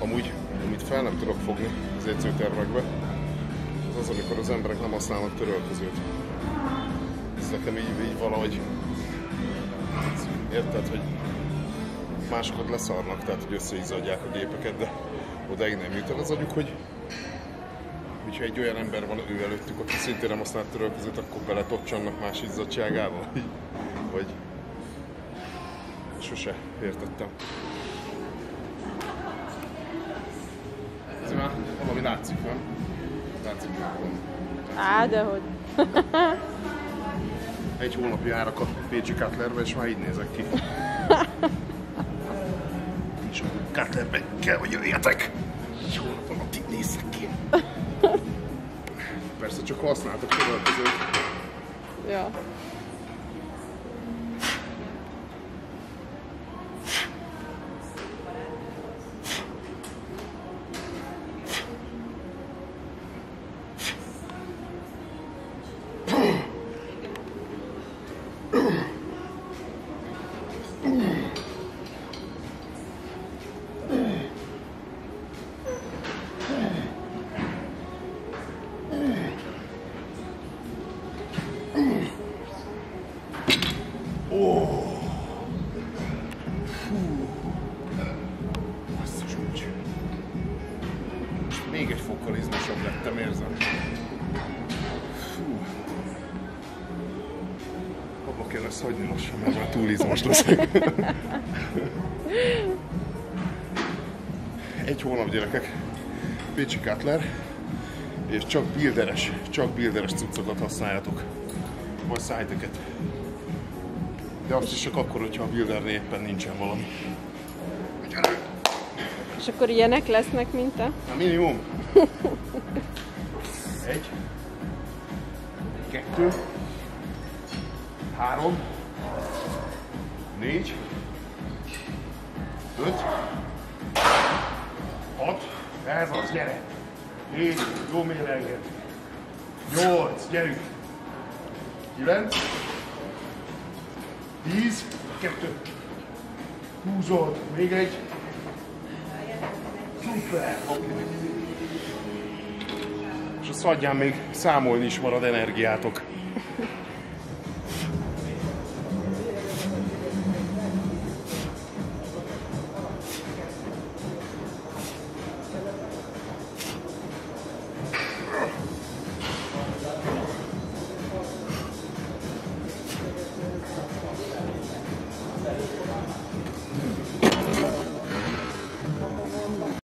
Amúgy, amit fel nem tudok fogni az edzőtervekbe, az, amikor az emberek nem használnak törölközőt. Ez nekem így valahogy... Érted, hogy másokat leszarnak, tehát hogy összeizzadják a gépeket, de odáig nem jut el az agyuk, hogy hogyha egy olyan ember van ő előttük, aki szintén nem használt törölközőt, akkor beletocsannak más izzadtságával. Vagy... Sose értettem. Ez már valami látszik, nem? Látszik, Á, dehogy. Egy hónapja járok a Pécsi Cutlerbe, és már így nézek ki. És a Cutlerbe kell, hogy jöjjetek! Egy hónap alatt így nézek ki. Persze csak használtak törölközőt. Ja. Még egy fokkal izmosabb lettem, érzem. Abba kell ezt hagyni lassan, mert már túl izmos leszek. Egy hónap, gyerekek. Pécsi Cutler. És csak builderes cuccokat használjatok. Vagy side-eket. De azt is csak akkor, hogyha a buildernél éppen nincsen valami. És akkor ilyenek lesznek, mint te? A minimum. 1, 2, 3, 4, 5, 6, ez az, gyere! 7, jó mérleget. 8, gyerünk! 9, 10, 2, húzod, még egy. Szuper! Okay. És a szadján még számolni is marad energiátok.